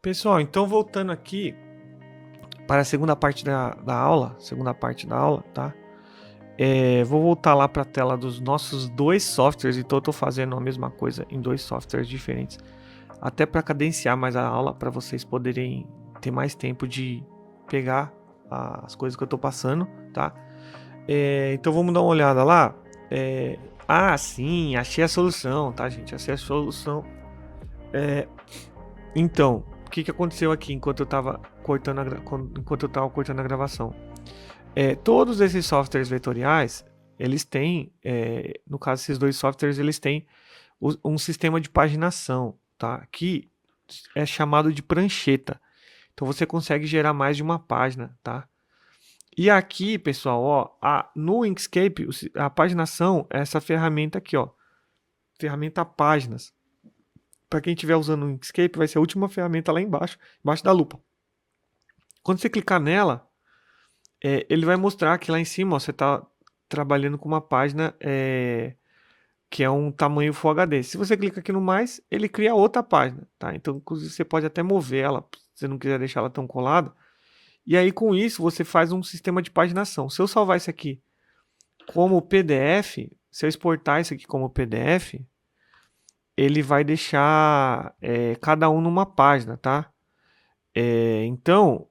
Pessoal, então voltando aqui para a segunda parte da aula, tá? Vou voltar lá para a tela dos nossos dois softwares, então eu estou fazendo a mesma coisa em dois softwares diferentes, até para cadenciar mais a aula, para vocês poderem ter mais tempo de pegar as coisas que eu estou passando, tá? Então vamos dar uma olhada lá. Sim, achei a solução, tá, gente? Achei a solução. Então, o que aconteceu aqui enquanto eu estava cortando a gravação? Todos esses softwares vetoriais, eles têm, no caso esses dois softwares, eles têm um sistema de paginação, tá? Que é chamado de prancheta. Então você consegue gerar mais de uma página, tá? E aqui, pessoal, ó, no Inkscape, a paginação é essa ferramenta aqui, ó, ferramenta páginas. Para quem estiver usando o Inkscape, vai ser a última ferramenta lá embaixo da lupa. Quando você clicar nela, ele vai mostrar que lá em cima ó, você está trabalhando com uma página que é um tamanho Full HD. Se você clica aqui no mais, ele cria outra página, tá? Então, inclusive, você pode até mover ela, se você não quiser deixar ela tão colada. E aí, com isso, você faz um sistema de paginação. Se eu salvar isso aqui como PDF, se eu exportar isso aqui como PDF, ele vai deixar cada um numa página, tá? Então,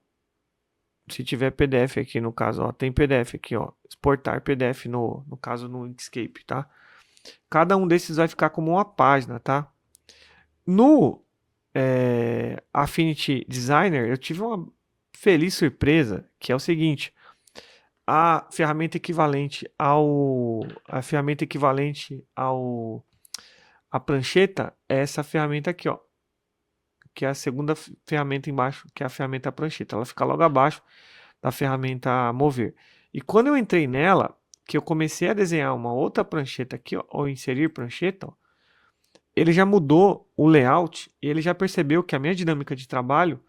se tiver PDF aqui no caso, ó, tem PDF aqui, ó, exportar PDF no caso no Inkscape, tá? Cada um desses vai ficar como uma página, tá? No Affinity Designer, eu tive uma feliz surpresa, que é o seguinte: a ferramenta equivalente a prancheta é essa ferramenta aqui, ó, que é a segunda ferramenta embaixo, que é a ferramenta prancheta. Ela fica logo abaixo da ferramenta mover. E quando eu entrei nela, que eu comecei a desenhar uma outra prancheta aqui, ó, ou inserir prancheta, ó, ele já mudou o layout e ele já percebeu que a minha dinâmica de trabalho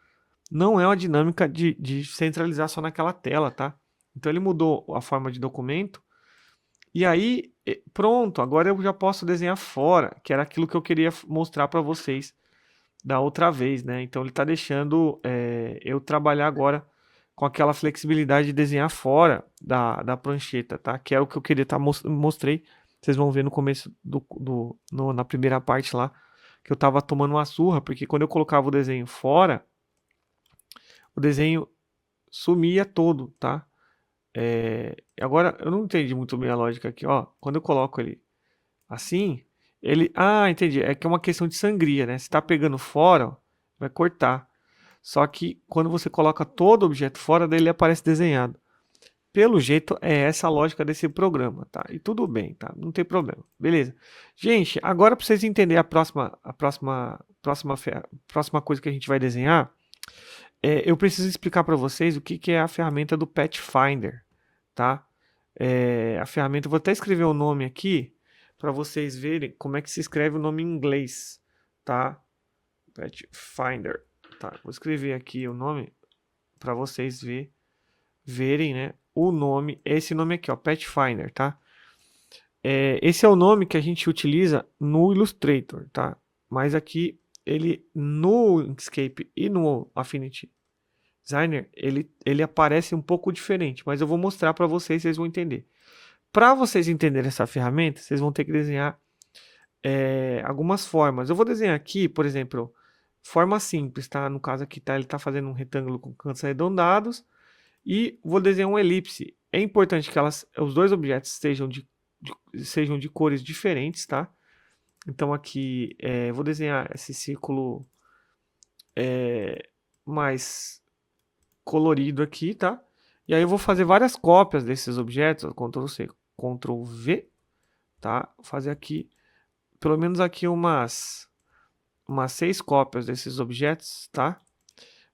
não é uma dinâmica de centralizar só naquela tela, tá? Então ele mudou a forma de documento e aí pronto, agora eu já posso desenhar fora, que era aquilo que eu queria mostrar para vocês da outra vez, né? Então ele está deixando eu trabalhar agora com aquela flexibilidade de desenhar fora da prancheta, tá? Que é o que eu queria mostrei. Vocês vão ver no começo na primeira parte lá, que eu estava tomando uma surra, porque quando eu colocava o desenho fora, o desenho sumia todo, tá? Agora, eu não entendi muito bem a lógica aqui, ó. Quando eu coloco ele assim, ele... Ah, entendi. É que é uma questão de sangria, né? Se tá pegando fora, ó, vai cortar. Só que quando você coloca todo o objeto fora dele, ele aparece desenhado. Pelo jeito, é essa a lógica desse programa, tá? E tudo bem, tá? Não tem problema. Beleza. Gente, agora para vocês entenderem próxima coisa que a gente vai desenhar, eu preciso explicar para vocês o que é a ferramenta do Pathfinder, tá? A ferramenta, vou até escrever o nome aqui para vocês verem como é que se escreve o nome em inglês, tá? Pathfinder, tá? Vou escrever aqui o nome para vocês verem, né? O nome, esse nome aqui, ó, Pathfinder, tá? Esse é o nome que a gente utiliza no Illustrator, tá? Mas aqui ele no Inkscape e no Affinity Designer ele aparece um pouco diferente, mas eu vou mostrar para vocês, vocês vão entender. Para vocês entenderem essa ferramenta, vocês vão ter que desenhar algumas formas. Eu vou desenhar aqui, por exemplo, forma simples, tá? No caso aqui ele está fazendo um retângulo com cantos arredondados e vou desenhar uma elipse. É importante que os dois objetos sejam de cores diferentes, tá? Então aqui vou desenhar esse círculo mais colorido aqui, tá? E aí eu vou fazer várias cópias desses objetos, Ctrl C, Ctrl V, tá? Vou fazer aqui, pelo menos aqui umas 6 cópias desses objetos, tá?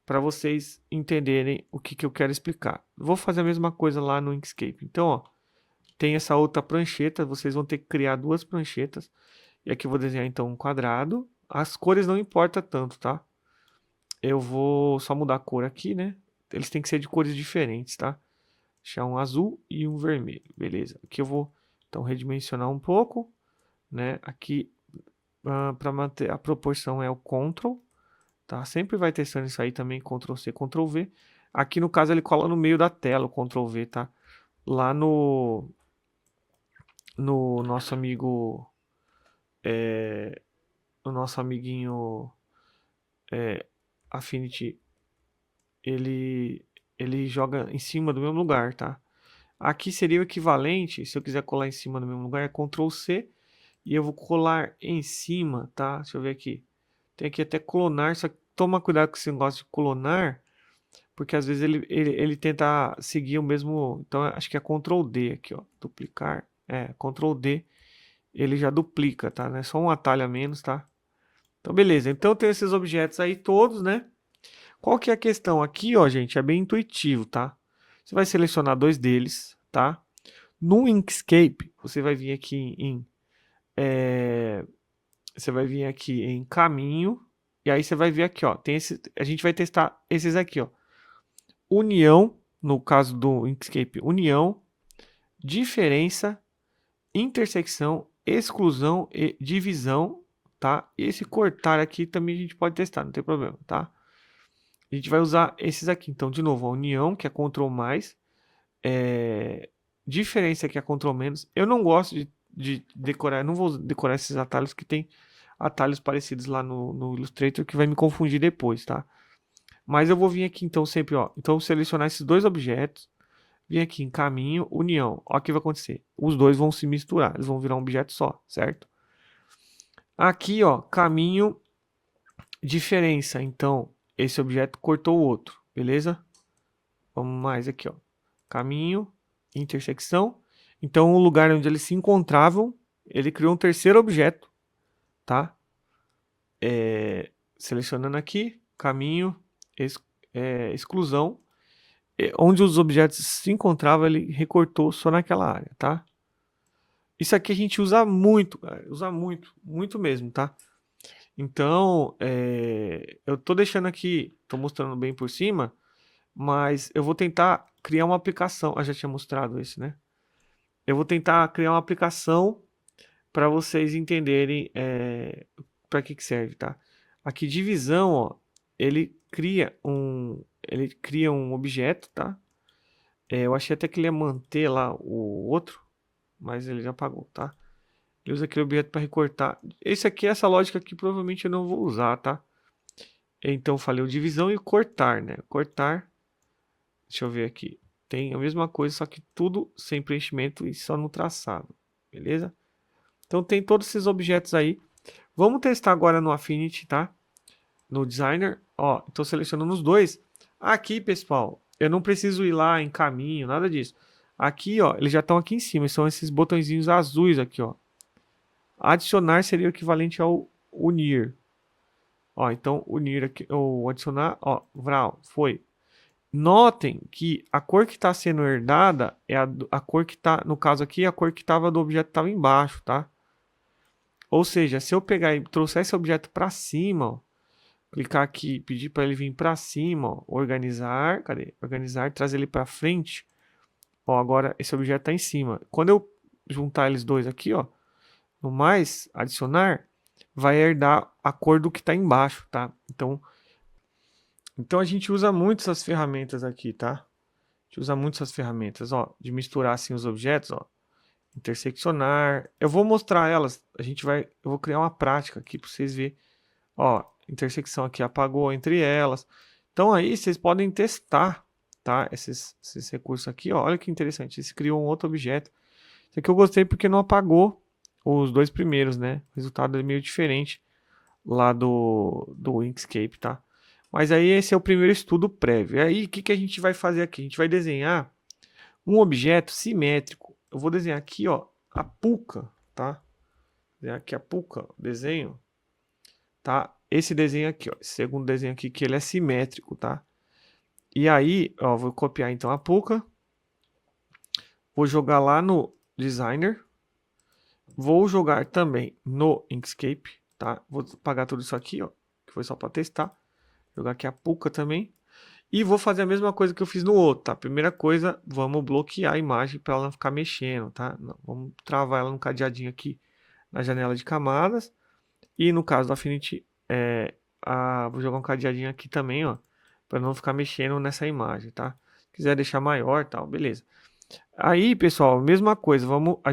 Para vocês entenderem o que eu quero explicar. Vou fazer a mesma coisa lá no Inkscape. Então, ó, tem essa outra prancheta, vocês vão ter que criar duas pranchetas. E aqui eu vou desenhar então um quadrado. As cores não importa tanto, tá? Eu vou só mudar a cor aqui, né? Eles têm que ser de cores diferentes, tá? Deixar um azul e um vermelho, beleza. Aqui eu vou então redimensionar um pouco, né? Aqui para manter a proporção é o Ctrl, tá? Sempre vai testando isso aí também, Ctrl C, Ctrl V. Aqui no caso ele cola no meio da tela, o Ctrl V, tá? Lá no nosso amigo, o nosso amiguinho Affinity, ele joga em cima do mesmo lugar, tá? Aqui seria o equivalente, se eu quiser colar em cima do mesmo lugar, é Ctrl C e eu vou colar em cima, tá? Deixa eu ver aqui. Tem aqui até clonar, só que toma cuidado com esse negócio de clonar, porque às vezes ele tenta seguir o mesmo. Então acho que é Ctrl D aqui, ó. Duplicar. Ctrl D. Ele já duplica, tá? Não é só um atalho a menos, tá? Então beleza. Então tem esses objetos aí todos, né? Qual que é a questão? Aqui, ó, gente, é bem intuitivo, tá? Você vai selecionar dois deles, tá? No Inkscape, você vai vir aqui você vai vir aqui em caminho. E aí você vai ver aqui, ó. A gente vai testar esses aqui, ó. União, no caso do Inkscape, união, diferença, intersecção, exclusão e divisão, tá? Esse cortar aqui também a gente pode testar, não tem problema, tá? A gente vai usar esses aqui. Então, de novo, a união, que é Ctrl+, diferença, que é Ctrl-. Eu não gosto de decorar, não vou decorar esses atalhos, que tem atalhos parecidos lá no Illustrator que vai me confundir depois, tá? Mas eu vou vir aqui, então, sempre, ó. Então, selecionar esses dois objetos. Vim aqui em caminho, união. Ó, o que vai acontecer? Os dois vão se misturar. Eles vão virar um objeto só, certo? Aqui, ó, caminho, diferença. Então, esse objeto cortou o outro, beleza? Vamos mais aqui, ó. Caminho, intersecção. Então, o lugar onde eles se encontravam, ele criou um terceiro objeto, tá? Selecionando aqui, caminho, exclusão. Onde os objetos se encontravam, ele recortou só naquela área, tá? Isso aqui a gente usa muito, cara. Usa muito, muito mesmo, tá? Então, eu tô deixando aqui, tô mostrando bem por cima, mas eu vou tentar criar uma aplicação. Já tinha mostrado esse, né? Eu vou tentar criar uma aplicação para vocês entenderem para que serve, tá? Aqui, divisão, ó, ele cria um objeto, tá? Eu achei até que ele ia manter lá o outro, mas ele já apagou, tá? Ele usa aquele objeto para recortar. Essa lógica aqui provavelmente eu não vou usar, tá? Então falei o divisão e cortar, né? Cortar. Deixa eu ver aqui. Tem a mesma coisa, só que tudo sem preenchimento e só no traçado. Beleza? Então tem todos esses objetos aí. Vamos testar agora no Affinity, tá? No Designer. Ó, estou selecionando os dois. Aqui, pessoal, eu não preciso ir lá em caminho, nada disso. Aqui, ó, eles já estão aqui em cima. São esses botõezinhos azuis aqui, ó. Adicionar seria o equivalente ao unir. Ó, então unir aqui, ou adicionar, ó, Vral, foi. Notem que a cor que está sendo herdada é a cor que está, no caso aqui, a cor que estava do objeto estava embaixo, tá? Ou seja, se eu pegar e trouxer esse objeto para cima, ó, clicar aqui, pedir para ele vir para cima, ó, organizar, cadê? Organizar, trazer ele para frente. Ó, agora esse objeto está em cima. Quando eu juntar eles dois aqui, ó, no mais, adicionar, vai herdar a cor do que está embaixo, tá? Então a gente usa muito essas ferramentas aqui, tá? A gente usa muito essas ferramentas, ó, de misturar assim os objetos, ó. Interseccionar. Eu vou mostrar elas. Eu vou criar uma prática aqui para vocês verem. Ó, intersecção aqui apagou entre elas. Então aí vocês podem testar, tá? Esses recursos aqui, ó. Olha que interessante. Esse criou um outro objeto. Esse aqui eu gostei porque não apagou os dois primeiros, né? O resultado é meio diferente lá do Inkscape, tá? Mas aí esse é o primeiro estudo prévio. E aí o que a gente vai fazer aqui? A gente vai desenhar um objeto simétrico. Eu vou desenhar aqui, ó, a Pucca, tá? Desenhar aqui a Pucca, desenho, tá? Esse desenho aqui, ó, esse segundo desenho aqui, que ele é simétrico, tá? E aí, ó, vou copiar então a Pucca, vou jogar lá no Designer, vou jogar também no Inkscape, tá? Vou apagar tudo isso aqui, ó, que foi só para testar. Jogar aqui a Pucca também. E vou fazer a mesma coisa que eu fiz no outro, tá? Primeira coisa, vamos bloquear a imagem para ela não ficar mexendo, tá? Não, vamos travar ela no cadeadinho aqui na janela de camadas. E no caso do Affinity, vou jogar um cadeadinho aqui também, ó, para não ficar mexendo nessa imagem, tá? Se quiser deixar maior, tal, beleza. Aí, pessoal, mesma coisa, a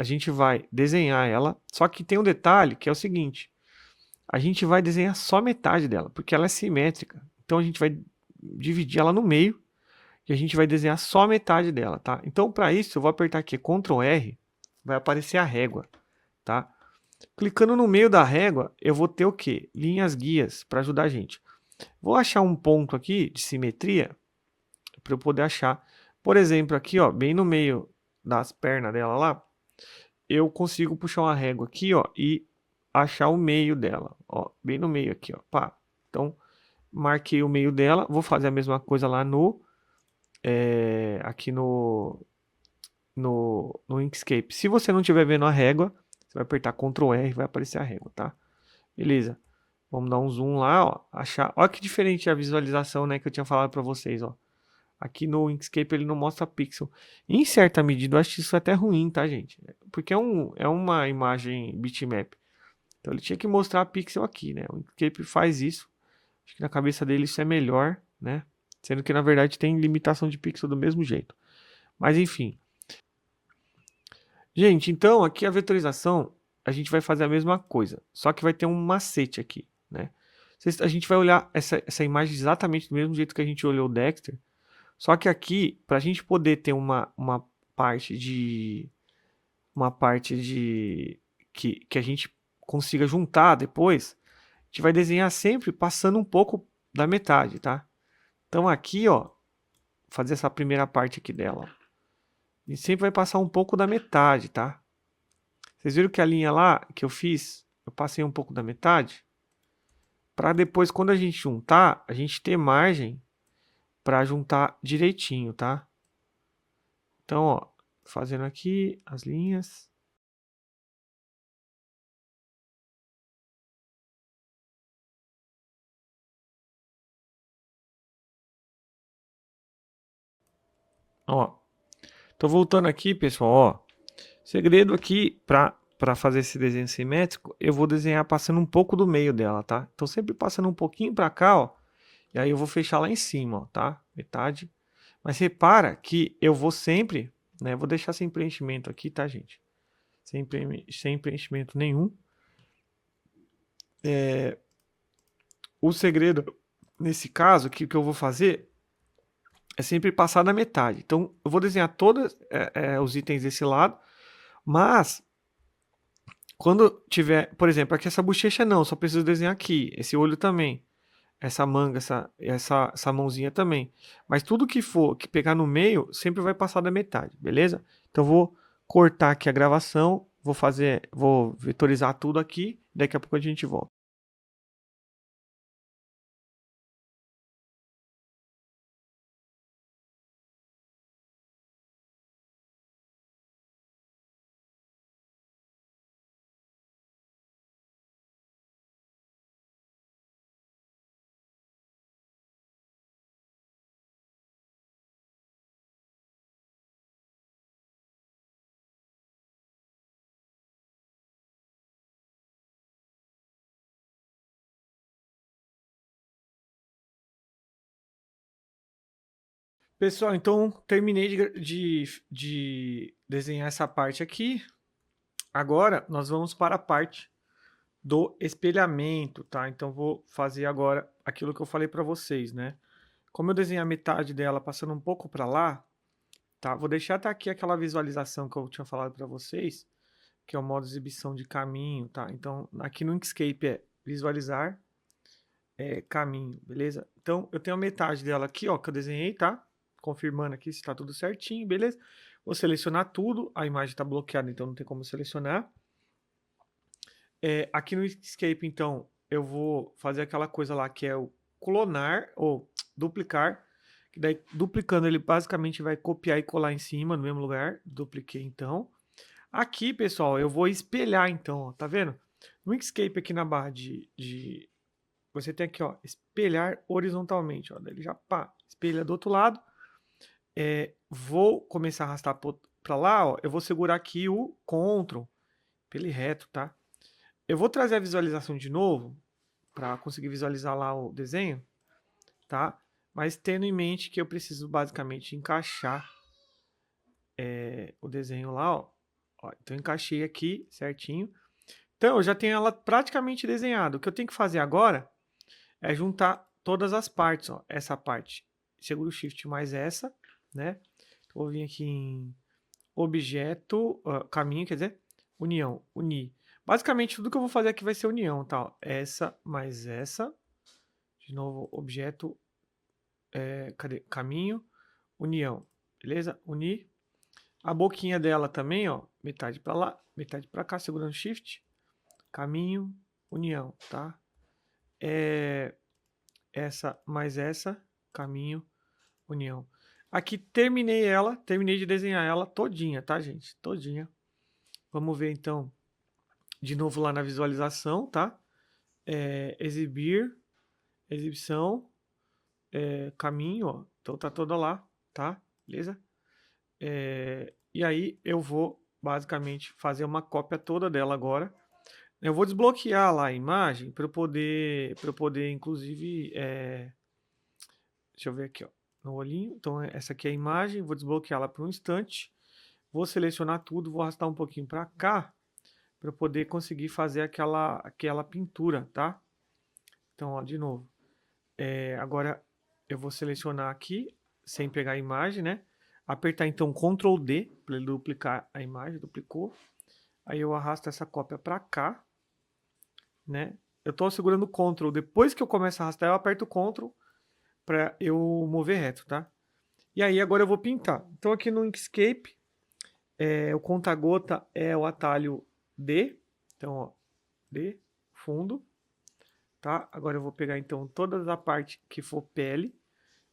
gente vai desenhar ela, só que tem um detalhe que é o seguinte, a gente vai desenhar só metade dela, porque ela é simétrica. Então a gente vai dividir ela no meio e a gente vai desenhar só metade dela, tá? Então para isso eu vou apertar aqui Ctrl R, vai aparecer a régua, tá? Clicando no meio da régua, eu vou ter o quê? Linhas guias para ajudar a gente. Vou achar um ponto aqui de simetria para eu poder achar. Por exemplo, aqui, ó, bem no meio das pernas dela lá, eu consigo puxar uma régua aqui, ó, e achar o meio dela, ó, bem no meio aqui, ó, pá. Então, marquei o meio dela, vou fazer a mesma coisa lá aqui no Inkscape. Se você não estiver vendo a régua, você vai apertar Ctrl R e vai aparecer a régua, tá? Beleza. Vamos dar um zoom lá, ó, achar. Olha que diferente a visualização, né, que eu tinha falado para vocês, ó. Aqui no Inkscape ele não mostra pixel. Em certa medida, eu acho isso até ruim, tá, gente? Porque é uma imagem bitmap. Então ele tinha que mostrar pixel aqui, né? O Inkscape faz isso. Acho que na cabeça dele isso é melhor, né? Sendo que na verdade tem limitação de pixel do mesmo jeito. Mas enfim. Gente, então aqui a vetorização a gente vai fazer a mesma coisa. Só que vai ter um macete aqui, né? A gente vai olhar essa imagem exatamente do mesmo jeito que a gente olhou o Dexter. Só que aqui, para a gente poder ter uma parte de que a gente consiga juntar depois, a gente vai desenhar sempre passando um pouco da metade, tá? Então aqui, ó, fazer essa primeira parte aqui dela. A gente sempre vai passar um pouco da metade, tá? Vocês viram que a linha lá que eu fiz, eu passei um pouco da metade, para depois quando a gente juntar, a gente ter margem para juntar direitinho, tá? Então, ó, fazendo aqui as linhas. Ó, tô voltando aqui, pessoal, ó. Segredo aqui para fazer esse desenho simétrico, eu vou desenhar passando um pouco do meio dela, tá? Então sempre passando um pouquinho para cá, ó. E aí eu vou fechar lá em cima, ó, tá? Metade. Mas repara que eu vou sempre, né? Vou deixar sem preenchimento aqui, tá, gente? Sem preenchimento nenhum. O segredo, nesse caso, o que eu vou fazer é sempre passar da metade. Então, eu vou desenhar todos os itens desse lado, mas quando tiver, por exemplo, aqui essa bochecha não, só preciso desenhar aqui, esse olho também, essa manga, essa mãozinha também. Mas tudo que for que pegar no meio, sempre vai passar da metade, beleza? Então, eu vou cortar aqui a gravação, vou vetorizar tudo aqui, daqui a pouco a gente volta. Pessoal, então terminei de desenhar essa parte aqui. Agora nós vamos para a parte do espelhamento, tá? Então vou fazer agora aquilo que eu falei para vocês, né? Como eu desenhei a metade dela passando um pouco para lá, tá? Vou deixar até aqui aquela visualização que eu tinha falado para vocês, que é o modo exibição de caminho, tá? Então aqui no Inkscape é visualizar caminho, beleza? Então eu tenho a metade dela aqui, ó, que eu desenhei, tá? Confirmando aqui se está tudo certinho, beleza? Vou selecionar tudo, a imagem está bloqueada, então não tem como selecionar. Aqui no Inkscape, então, eu vou fazer aquela coisa lá que é o clonar ou duplicar, que daí duplicando ele basicamente vai copiar e colar em cima no mesmo lugar. Dupliquei então. Aqui, pessoal, eu vou espelhar então, ó, tá vendo? No Inkscape aqui na barra você tem aqui, ó, espelhar horizontalmente, ó, daí ele já pá, espelha do outro lado. Vou começar a arrastar para lá, ó, eu vou segurar aqui o Ctrl para ele reto, tá? Eu vou trazer a visualização de novo para conseguir visualizar lá o desenho, tá? Mas tendo em mente que eu preciso basicamente encaixar o desenho lá, ó. Então eu encaixei aqui certinho. Então eu já tenho ela praticamente desenhada. O que eu tenho que fazer agora é juntar todas as partes, ó. Essa parte, seguro o Shift mais essa, né? Então, vou vir aqui em objeto, caminho, quer dizer, união, unir. Basicamente tudo que eu vou fazer aqui vai ser união, tá? Ó. Essa mais essa. De novo, objeto, cadê? Caminho, união. Beleza? Unir. A boquinha dela também, ó, metade para lá, metade para cá, segurando Shift, caminho, união, tá? Essa mais essa, caminho, união. Aqui terminei de desenhar ela todinha, tá, gente? Todinha. Vamos ver então, de novo lá na visualização, tá? Exibir, exibição, caminho, ó. Então tá toda lá, tá? Beleza? E aí eu vou basicamente fazer uma cópia toda dela agora. Eu vou desbloquear lá a imagem para eu poder inclusive, deixa eu ver aqui, ó, no olhinho. Então essa aqui é a imagem, vou desbloqueá-la por um instante. Vou selecionar tudo, vou arrastar um pouquinho para cá para eu poder conseguir fazer aquela pintura, tá? Então, ó, de novo. Agora eu vou selecionar aqui sem pegar a imagem, né? Apertar então Ctrl D para ele duplicar a imagem, duplicou. Aí eu arrasto essa cópia para cá, né? Eu estou segurando o Ctrl. Depois que eu começo a arrastar, eu aperto o Ctrl para eu mover reto, tá? E aí agora eu vou pintar. Então aqui no Inkscape, o conta-gota é o atalho D. Então, ó, D, fundo, tá? Agora eu vou pegar então toda a parte que for pele.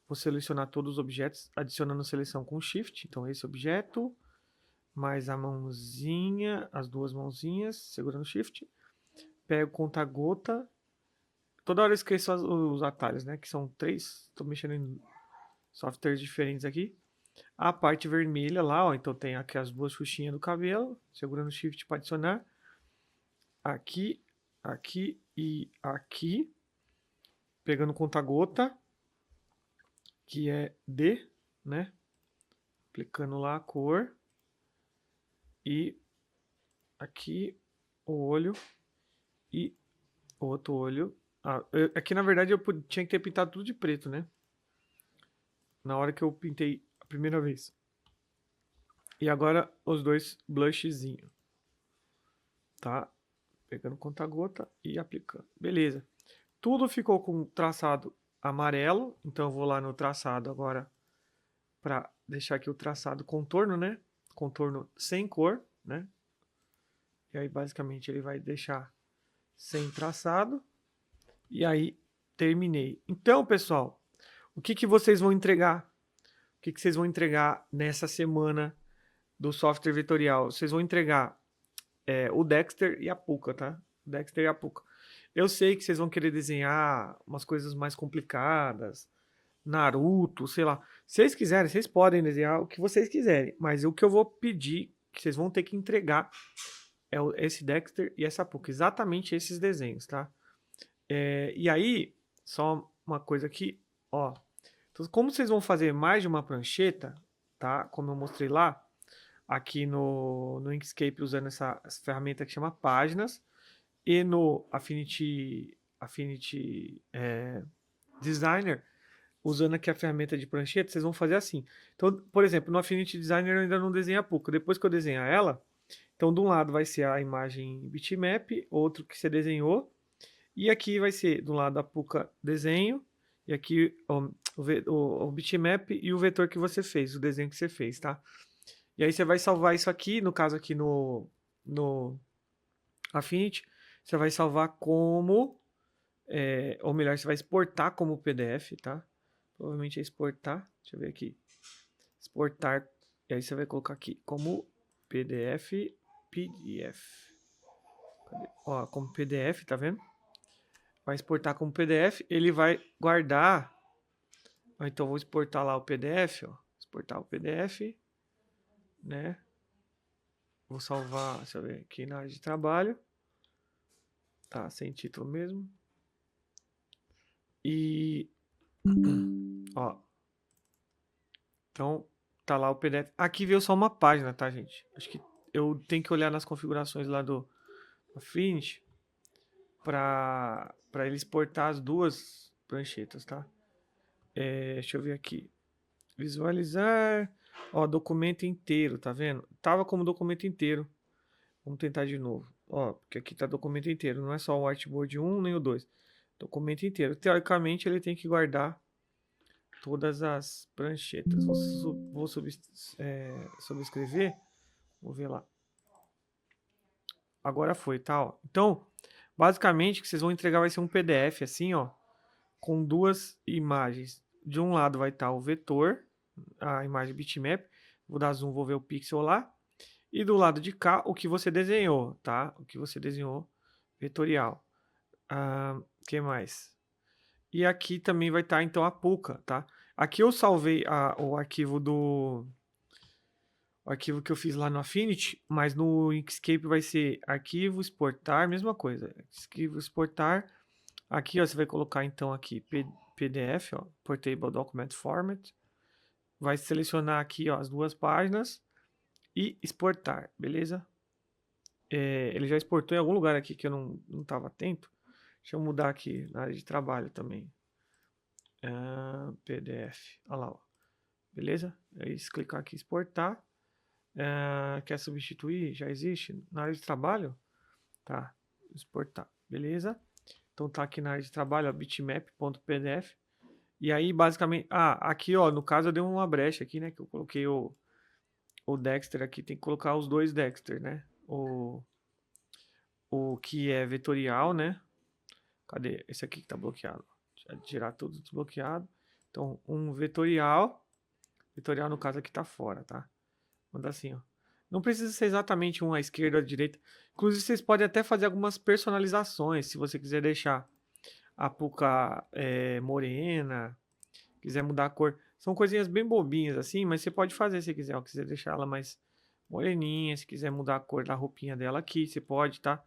Vou selecionar todos os objetos, adicionando seleção com Shift. Então esse objeto, mais a mãozinha, as duas mãozinhas, segurando Shift. Pego conta-gota. Toda hora eu esqueço os atalhos, né? Que são 3. Estou mexendo em softwares diferentes aqui. A parte vermelha lá, ó. Então tem aqui as duas xuxinhas do cabelo. Segurando Shift para adicionar. Aqui, aqui e aqui. Pegando conta-gota, que é D, né? Aplicando lá a cor. E aqui o olho e outro olho. Aqui na verdade eu tinha que ter pintado tudo de preto, né? Na hora que eu pintei a primeira vez. E agora os dois blushzinho, tá? Pegando conta-gota e aplicando. Beleza. Tudo ficou com traçado amarelo, então eu vou lá no traçado agora para deixar aqui o traçado contorno, né? Contorno sem cor, né? E aí basicamente ele vai deixar sem traçado. E aí terminei. Então, pessoal, o que que vocês vão entregar? O que que vocês vão entregar nessa semana do software vetorial? Vocês vão entregar o Dexter e a Puka, tá? Dexter e a Puka. Eu sei que vocês vão querer desenhar umas coisas mais complicadas, Naruto, sei lá. Se vocês quiserem, vocês podem desenhar o que vocês quiserem, mas o que eu vou pedir, que vocês vão ter que entregar, é esse Dexter e essa Puka, exatamente esses desenhos, tá? E aí, só uma coisa aqui, ó. Então, como vocês vão fazer mais de uma prancheta, tá? Como eu mostrei lá, aqui no Inkscape usando essa ferramenta que chama Páginas e no Affinity Designer usando aqui a ferramenta de prancheta, vocês vão fazer assim. Então, por exemplo, no Affinity Designer eu ainda não desenhei a Puka. Depois que eu desenhar ela, então de um lado vai ser a imagem bitmap, outro que você desenhou, e aqui vai ser do lado da Puka desenho, e aqui o bitmap e o vetor que você fez, o desenho que você fez, tá? E aí você vai salvar isso aqui, no caso aqui no Affinity, você vai salvar como, ou melhor, você vai exportar como PDF, tá? Provavelmente é exportar, deixa eu ver aqui, exportar, e aí você vai colocar aqui como PDF. Cadê? Ó, como PDF, tá vendo? Vai exportar como PDF, ele vai guardar. Então vou exportar lá o PDF, ó, exportar o PDF, né? Vou salvar, deixa eu ver aqui na área de trabalho. Tá, sem título mesmo. E ó, então tá lá o PDF. Aqui veio só uma página, tá, gente? Acho que eu tenho que olhar nas configurações lá do Affinity para ele exportar as duas pranchetas, tá? Deixa eu ver aqui. Visualizar. Ó, documento inteiro, tá vendo? Tava como documento inteiro. Vamos tentar de novo. Ó, porque aqui tá documento inteiro, não é só o artboard 1 nem o 2. Documento inteiro. Teoricamente ele tem que guardar todas as pranchetas. Vou subscrever. Vou ver lá. Agora foi, tá? Ó. Então, basicamente, o que vocês vão entregar vai ser um PDF assim, ó, com duas imagens. De um lado vai estar o vetor, a imagem bitmap. Vou dar zoom, vou ver o pixel lá. E do lado de cá, o que você desenhou, tá? O que você desenhou vetorial. Que mais? E aqui também vai estar, então, a Puka, tá? Aqui eu salvei o arquivo o arquivo que eu fiz lá no Affinity, mas no Inkscape vai ser arquivo, exportar, mesma coisa. Arquivo, exportar. Aqui, ó, você vai colocar, então, aqui PDF, ó, Portable Document Format. Vai selecionar aqui, ó, as duas páginas e exportar, beleza? Ele já exportou em algum lugar aqui que eu não estava atento. Deixa eu mudar aqui na área de trabalho também. PDF. Olha lá, ó. Beleza? Aí se clicar aqui exportar. Quer substituir? Já existe. Na área de trabalho? Tá. Exportar. Beleza? Então tá aqui na área de trabalho, ó, bitmap.pdf. E aí basicamente... aqui ó, no caso eu dei uma brecha aqui, né? Que eu coloquei o Dexter aqui. Tem que colocar os dois Dexter, né? O que é vetorial, né? Cadê? Esse aqui que tá bloqueado. Deixa eu tirar tudo desbloqueado. Então, um vetorial. Vetorial, no caso, aqui tá fora, tá? Manda assim, ó. Não precisa ser exatamente um à esquerda ou à direita. Inclusive, vocês podem até fazer algumas personalizações. Se você quiser deixar a Puka morena, quiser mudar a cor. São coisinhas bem bobinhas assim, mas você pode fazer se quiser. Ó, quiser deixar ela mais moreninha, se quiser mudar a cor da roupinha dela aqui, você pode, tá?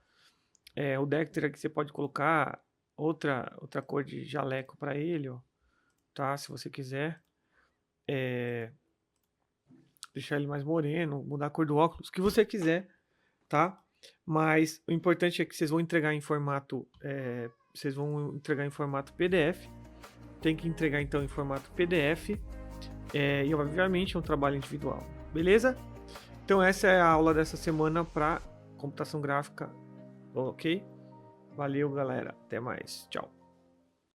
O Dexter aqui você pode colocar outra cor de jaleco para ele, ó, tá? Se você quiser deixar ele mais moreno, mudar a cor do óculos, o que você quiser, tá? Mas o importante é que vocês vão entregar em formato, PDF. Tem que entregar então em formato PDF e obviamente é um trabalho individual, beleza? Então essa é a aula dessa semana para computação gráfica, ok? Valeu, galera. Até mais. Tchau.